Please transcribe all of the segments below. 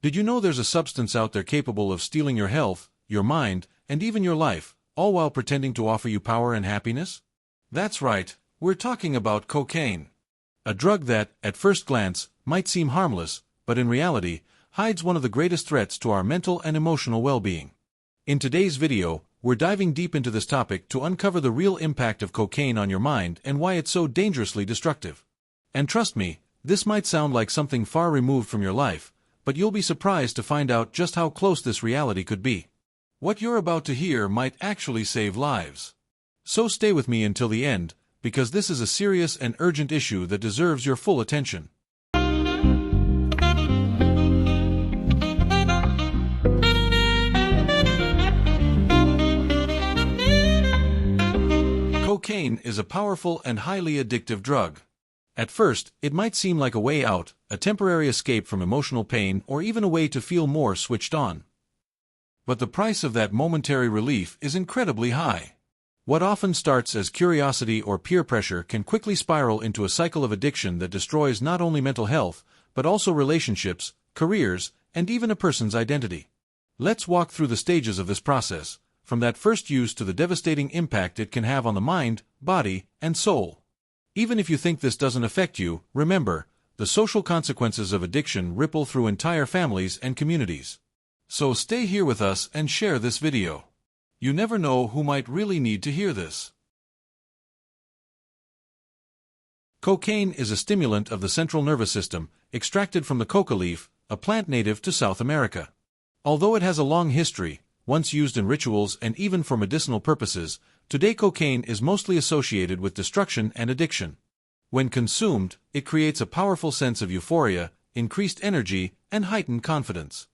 Did you know there's a substance out there capable of stealing your health, your mind, and even your life, all while pretending to offer you power and happiness? That's right, we're talking about cocaine. A drug that, at first glance, might seem harmless, but in reality, hides one of the greatest threats to our mental and emotional well-being. In today's video, we're diving deep into this topic to uncover the real impact of cocaine on your mind and why it's so dangerously destructive. And trust me, this might sound like something far removed from your life, but you'll be surprised to find out just how close this reality could be. What you're about to hear might actually save lives. So stay with me until the end, because this is a serious and urgent issue that deserves your full attention. Cocaine is a powerful and highly addictive drug. At first, it might seem like a way out, a temporary escape from emotional pain, or even a way to feel more switched on. But the price of that momentary relief is incredibly high. What often starts as curiosity or peer pressure can quickly spiral into a cycle of addiction that destroys not only mental health, but also relationships, careers, and even a person's identity. Let's walk through the stages of this process, from that first use to the devastating impact it can have on the mind, body, and soul. Even if you think this doesn't affect you, remember, the social consequences of addiction ripple through entire families and communities. So stay here with us and share this video. You never know who might really need to hear this. Cocaine is a stimulant of the central nervous system, extracted from the coca leaf, a plant native to South America. Although it has a long history, once used in rituals and even for medicinal purposes, today cocaine is mostly associated with destruction and addiction. When consumed, it creates a powerful sense of euphoria, increased energy, and heightened confidence.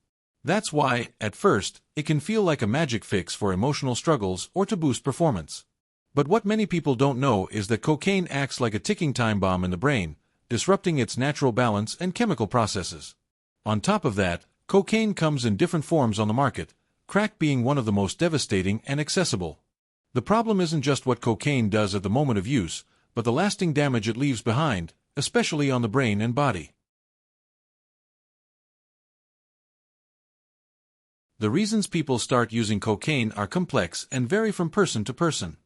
That's why, at first, it can feel like a magic fix for emotional struggles or to boost performance. But what many people don't know is that cocaine acts like a ticking time bomb in the brain, disrupting its natural balance and chemical processes. On top of that, cocaine comes in different forms on the market, crack being one of the most devastating and accessible. The problem isn't just what cocaine does at the moment of use, but the lasting damage it leaves behind, especially on the brain and body. The reasons people start using cocaine are complex and vary from person to person.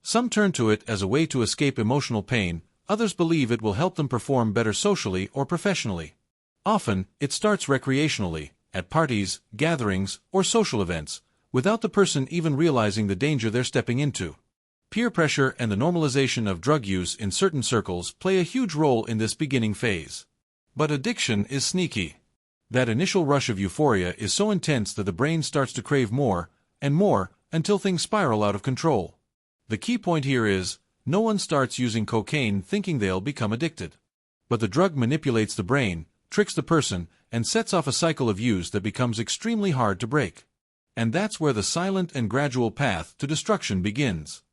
Some turn to it as a way to escape emotional pain, others believe it will help them perform better socially or professionally. Often, it starts recreationally, at parties, gatherings, or social events, without the person even realizing the danger they're stepping into. Peer pressure and the normalization of drug use in certain circles play a huge role in this beginning phase. But addiction is sneaky. That initial rush of euphoria is so intense that the brain starts to crave more, and more, until things spiral out of control. The key point here is, no one starts using cocaine thinking they'll become addicted. But the drug manipulates the brain, tricks the person, and sets off a cycle of use that becomes extremely hard to break. And that's where the silent and gradual path to destruction begins.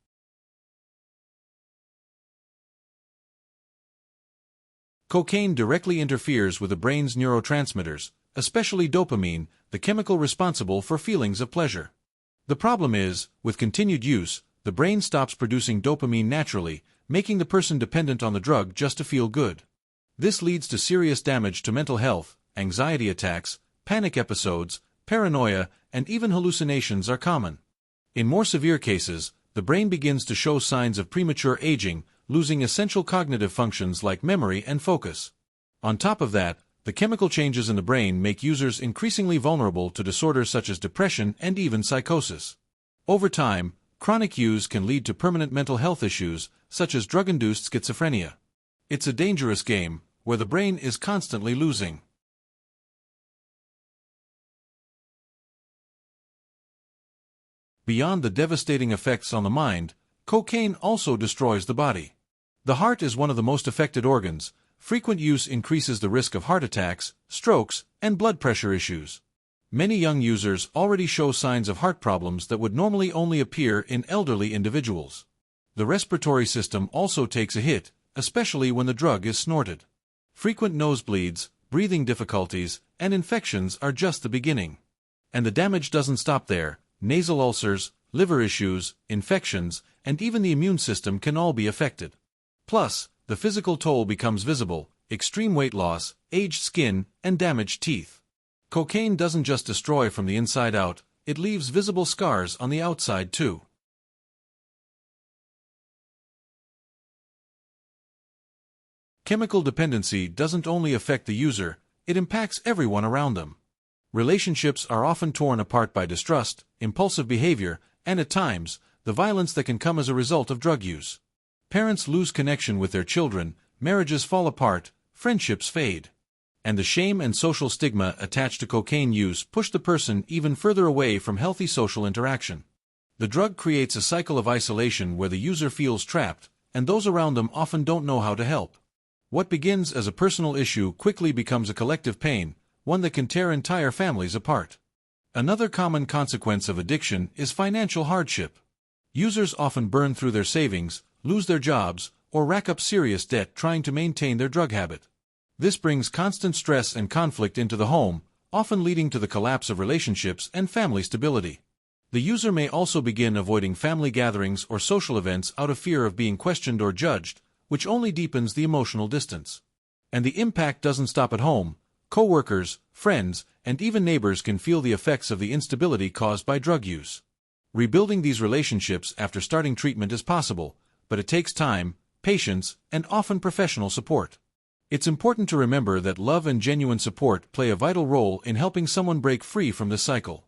Cocaine directly interferes with the brain's neurotransmitters, especially dopamine, the chemical responsible for feelings of pleasure. The problem is, with continued use, the brain stops producing dopamine naturally, making the person dependent on the drug just to feel good. This leads to serious damage to mental health. Anxiety attacks, panic episodes, paranoia, and even hallucinations are common. In more severe cases, the brain begins to show signs of premature aging, losing essential cognitive functions like memory and focus. On top of that, the chemical changes in the brain make users increasingly vulnerable to disorders such as depression and even psychosis. Over time, chronic use can lead to permanent mental health issues, such as drug-induced schizophrenia. It's a dangerous game, where the brain is constantly losing. Beyond the devastating effects on the mind, cocaine also destroys the body. The heart is one of the most affected organs. Frequent use increases the risk of heart attacks, strokes, and blood pressure issues. Many young users already show signs of heart problems that would normally only appear in elderly individuals. The respiratory system also takes a hit, especially when the drug is snorted. Frequent nosebleeds, breathing difficulties, and infections are just the beginning. And the damage doesn't stop there. Nasal ulcers, liver issues, infections, and even the immune system can all be affected. Plus, the physical toll becomes visible: extreme weight loss, aged skin, and damaged teeth. Cocaine doesn't just destroy from the inside out, it leaves visible scars on the outside too. Chemical dependency doesn't only affect the user, it impacts everyone around them. Relationships are often torn apart by distrust, impulsive behavior, and at times, the violence that can come as a result of drug use. Parents lose connection with their children, marriages fall apart, friendships fade. And the shame and social stigma attached to cocaine use push the person even further away from healthy social interaction. The drug creates a cycle of isolation where the user feels trapped, and those around them often don't know how to help. What begins as a personal issue quickly becomes a collective pain, one that can tear entire families apart. Another common consequence of addiction is financial hardship. Users often burn through their savings, lose their jobs, or rack up serious debt trying to maintain their drug habit. This brings constant stress and conflict into the home, often leading to the collapse of relationships and family stability. The user may also begin avoiding family gatherings or social events out of fear of being questioned or judged, which only deepens the emotional distance. And the impact doesn't stop at home. Co-workers, friends, and even neighbors can feel the effects of the instability caused by drug use. Rebuilding these relationships after starting treatment is possible, but it takes time, patience, and often professional support. It's important to remember that love and genuine support play a vital role in helping someone break free from this cycle.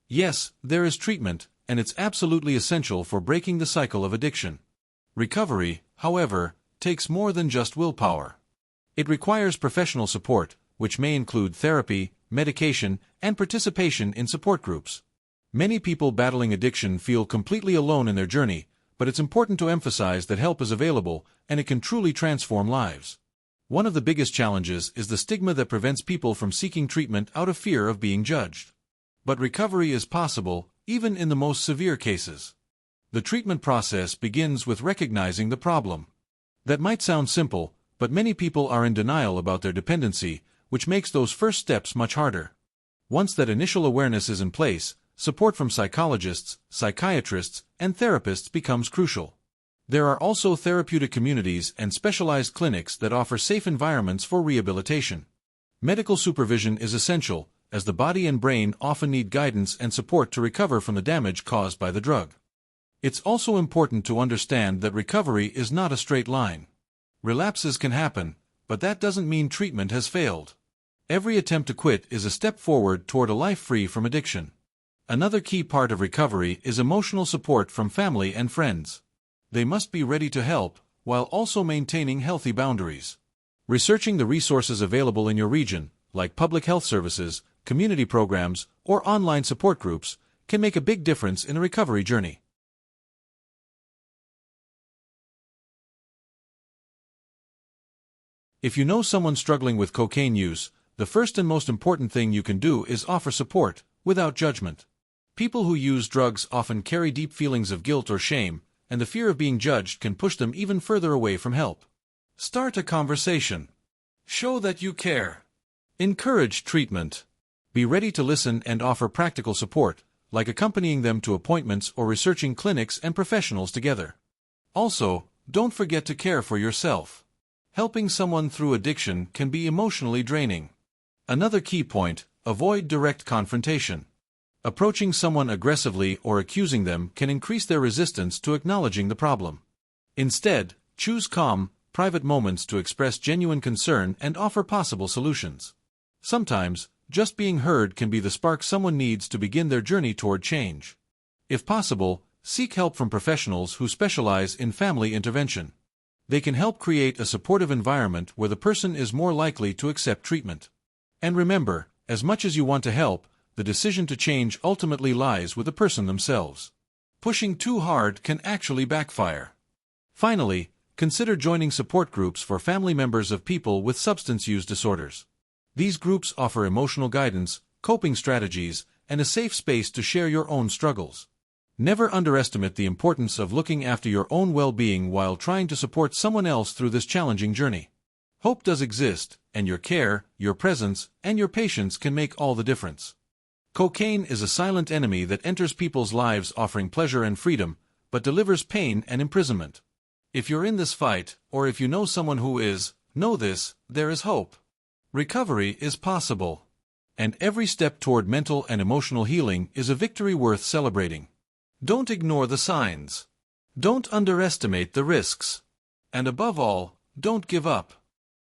Yes, there is treatment, and it's absolutely essential for breaking the cycle of addiction. Recovery, however, takes more than just willpower. It requires professional support, which may include therapy, medication, and participation in support groups. Many people battling addiction feel completely alone in their journey, but it's important to emphasize that help is available, and it can truly transform lives. One of the biggest challenges is the stigma that prevents people from seeking treatment out of fear of being judged. But recovery is possible, even in the most severe cases. The treatment process begins with recognizing the problem. That might sound simple, but many people are in denial about their dependency, which makes those first steps much harder. Once that initial awareness is in place, support from psychologists, psychiatrists, and therapists becomes crucial. There are also therapeutic communities and specialized clinics that offer safe environments for rehabilitation. Medical supervision is essential, as the body and brain often need guidance and support to recover from the damage caused by the drug. It's also important to understand that recovery is not a straight line. Relapses can happen, but that doesn't mean treatment has failed. Every attempt to quit is a step forward toward a life free from addiction. Another key part of recovery is emotional support from family and friends. They must be ready to help, while also maintaining healthy boundaries. Researching the resources available in your region, like public health services, community programs, or online support groups, can make a big difference in the recovery journey. If you know someone struggling with cocaine use, the first and most important thing you can do is offer support, without judgment. People who use drugs often carry deep feelings of guilt or shame, and the fear of being judged can push them even further away from help. Start a conversation. Show that you care. Encourage treatment. Be ready to listen and offer practical support, like accompanying them to appointments or researching clinics and professionals together. Also, don't forget to care for yourself. Helping someone through addiction can be emotionally draining. Another key point: avoid direct confrontation. Approaching someone aggressively or accusing them can increase their resistance to acknowledging the problem. Instead, choose calm, private moments to express genuine concern and offer possible solutions. Sometimes, just being heard can be the spark someone needs to begin their journey toward change. If possible, seek help from professionals who specialize in family intervention. They can help create a supportive environment where the person is more likely to accept treatment. And remember, as much as you want to help, the decision to change ultimately lies with the person themselves. Pushing too hard can actually backfire. Finally, consider joining support groups for family members of people with substance use disorders. These groups offer emotional guidance, coping strategies, and a safe space to share your own struggles. Never underestimate the importance of looking after your own well-being while trying to support someone else through this challenging journey. Hope does exist, and your care, your presence, and your patience can make all the difference. Cocaine is a silent enemy that enters people's lives offering pleasure and freedom, but delivers pain and imprisonment. If you're in this fight, or if you know someone who is, know this, there is hope. Recovery is possible. And every step toward mental and emotional healing is a victory worth celebrating. Don't ignore the signs. Don't underestimate the risks. And above all, don't give up.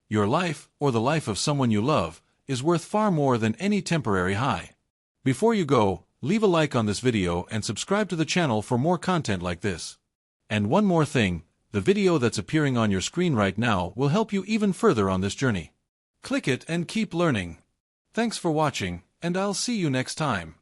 Your life, or the life of someone you love, is worth far more than any temporary high. Before you go, leave a like on this video and subscribe to the channel for more content like this. And one more thing, the video that's appearing on your screen right now will help you even further on this journey. Click it and keep learning. Thanks for watching, and I'll see you next time.